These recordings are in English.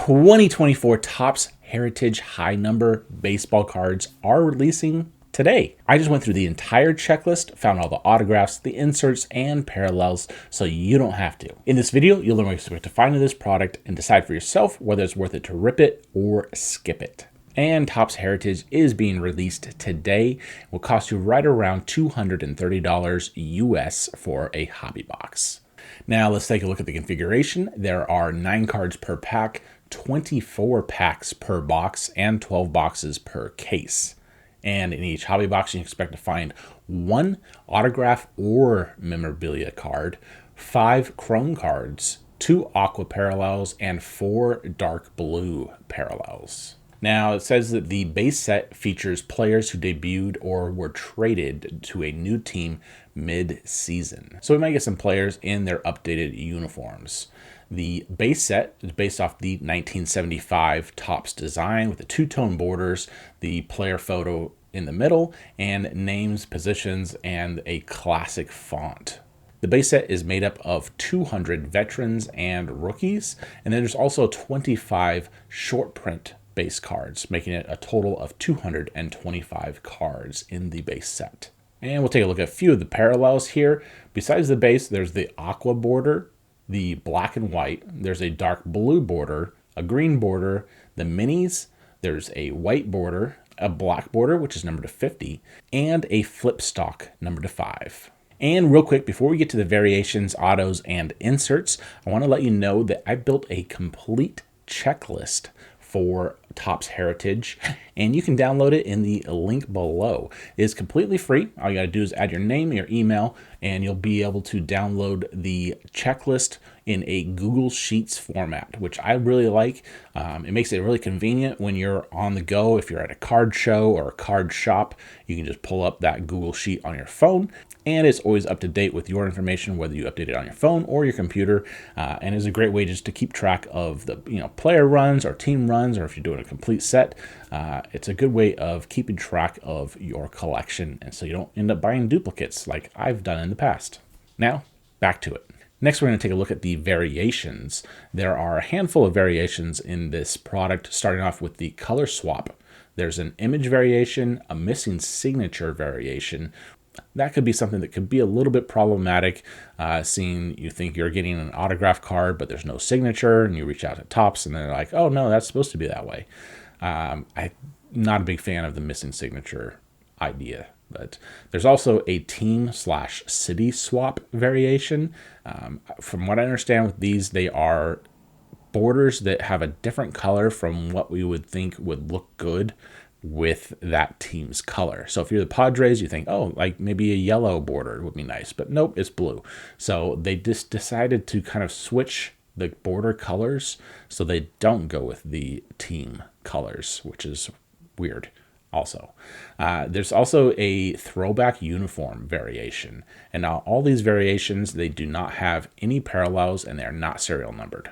2024 Topps Heritage High Number baseball cards are releasing today. I just went through the entire checklist, found all the autographs, the inserts, and parallels, so you don't have to. In this video, you'll learn what you expect to find in this product and decide for yourself whether it's worth it to rip it or skip it. And Topps Heritage is being released today. It will cost you right around $230 US for a hobby box. Now let's take a look at the configuration. There are 9 cards per pack, 24 packs per box, and 12 boxes per case. And in each hobby box, you can expect to find 1 autograph or memorabilia card, 5 chrome cards, 2 aqua parallels, and 4 dark blue parallels. Now, it says that the base set features players who debuted or were traded to a new team mid-season. So we might get some players in their updated uniforms. The base set is based off the 1975 Topps design with the two-tone borders, the player photo in the middle, and names, positions, and a classic font. The base set is made up of 200 veterans and rookies, and then there's also 25 short print base cards, making it a total of 225 cards in the base set. And we'll take a look at a few of the parallels here. Besides the base, there's the aqua border, the black and white, there's a dark blue border, a green border, the minis, there's a white border, a black border, which is numbered to 50, and a flip stock numbered to 5. And real quick, before we get to the variations, autos, and inserts, I want to let you know that I built a complete checklist for Topps Heritage, and you can download it in the link below. It is completely free. All you got to do is add your name, your email, and you'll be able to download the checklist in a Google Sheets format, which I really like. It makes it really convenient when you're on the go. If you're at a card show or a card shop, you can just pull up that Google Sheet on your phone, and it's always up to date with your information, whether you update it on your phone or your computer, and is a great way just to keep track of the player runs or team runs, or if you're doing a complete set. It's a good way of keeping track of your collection, and so you don't end up buying duplicates like I've done in the past. Now, back to it. Next, we're going to take a look at the variations. There are a handful of variations in this product, starting off with the color swap. There's an image variation, a missing signature variation. That could be something that could be a little bit problematic, seeing you think you're getting an autograph card, but there's no signature, and you reach out to Topps, and they're like, oh, no, that's supposed to be that way. I'm not a big fan of the missing signature idea. But there's also a team/city swap variation. From what I understand with these, they are borders that have a different color from what we would think would look good with that team's color. So if you're the Padres, you think, oh, like maybe a yellow border would be nice, but nope, it's blue. So they just decided to kind of switch the border colors so they don't go with the team colors, which is weird. Also, there's also a throwback uniform variation, and now all these variations, they do not have any parallels and they're not serial numbered.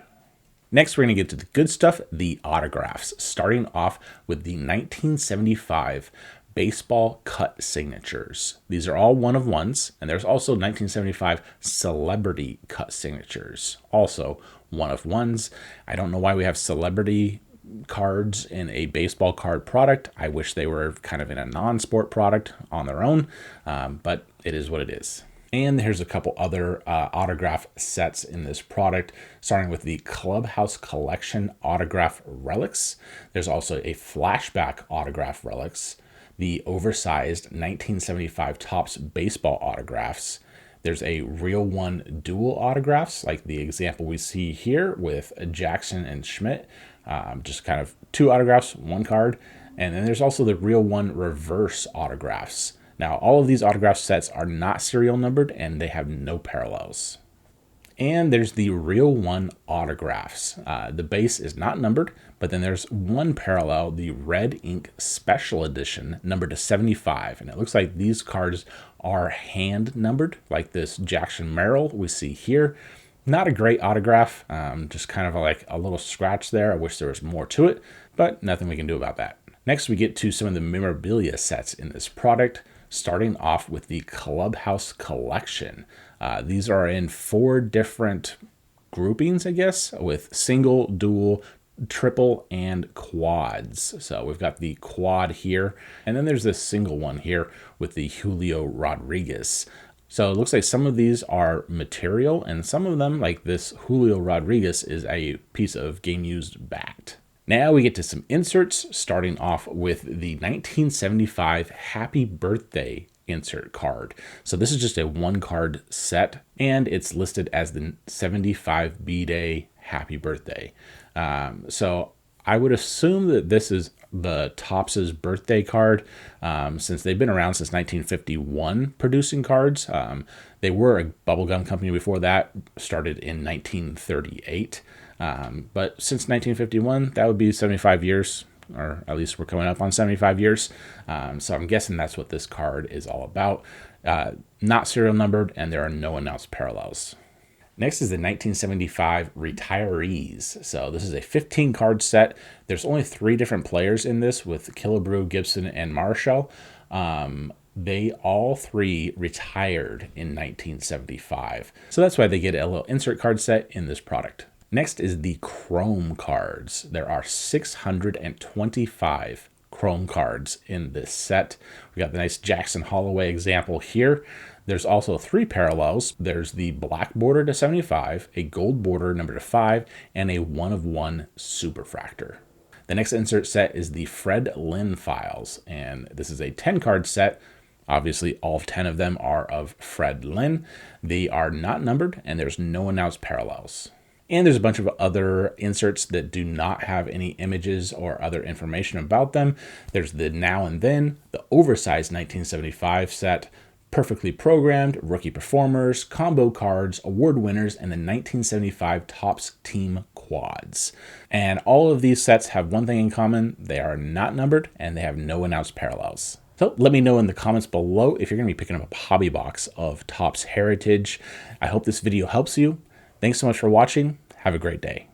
Next, we're going to get to the good stuff, the autographs, starting off with the 1975 baseball cut signatures. These are all one-of-ones, and there's also 1975 celebrity cut signatures, also one-of-ones. I don't know why we have celebrity cards in a baseball card product. I wish they were kind of in a non-sport product on their own, but it is what it is. And here's a couple other autograph sets in this product, starting with the Clubhouse Collection Autograph Relics. There's also a Flashback Autograph Relics, the oversized 1975 Topps baseball autographs. There's a Real One dual autographs, like the example we see here with Jackson and Schmidt. Just kind of 2 autographs, 1 card. And then there's also the Real One reverse autographs. Now, all of these autograph sets are not serial numbered and they have no parallels. And there's the Real One autographs. The base is not numbered, but then there's 1 parallel, the Red Ink Special Edition, numbered to 75. And it looks like these cards are hand numbered, like this Jackson Merrill we see here. Not a great autograph, just kind of like a little scratch there. I wish there was more to it, but nothing we can do about that. Next, we get to some of the memorabilia sets in this product, starting off with the Clubhouse Collection. These are in 4 different groupings, I guess, with single, dual, triple, and quads. So we've got the quad here, and then there's this single one here with the Julio Rodriguez. So it looks like some of these are material, and some of them, like this Julio Rodriguez, is a piece of game used backed. Now we get to some inserts, starting off with the 1975 Happy Birthday insert card. So this is just a 1-card set, and it's listed as the 75 B-Day Happy Birthday. So I would assume that this is the Topps' birthday card, since they've been around since 1951 producing cards. They were a bubblegum company before that, started in 1938. But since 1951, that would be 75 years, or at least we're coming up on 75 years. So I'm guessing that's what this card is all about. Not serial numbered, and there are no announced parallels. Next is the 1975 Retirees. So this is a 15-card set. There's only 3 different players in this, with Killebrew, Gibson, and Marshall. They all 3 retired in 1975. So that's why they get a little insert card set in this product. Next is the Chrome cards. There are 625 Chrome cards in this set. We got the nice Jackson Holloway example here. There's also 3 parallels. There's the black border to 75, a gold border number to 5, and a 1/1 superfractor. The next insert set is the Fred Lynn files, and this is a 10-card set. Obviously, all 10 of them are of Fred Lynn. They are not numbered, and there's no announced parallels. And there's a bunch of other inserts that do not have any images or other information about them. There's the Now and Then, the oversized 1975 set, perfectly programmed, rookie performers, combo cards, award winners, and the 1975 Topps Team Quads. And all of these sets have one thing in common: they are not numbered and they have no announced parallels. So let me know in the comments below if you're going to be picking up a hobby box of Topps Heritage. I hope this video helps you. Thanks so much for watching. Have a great day.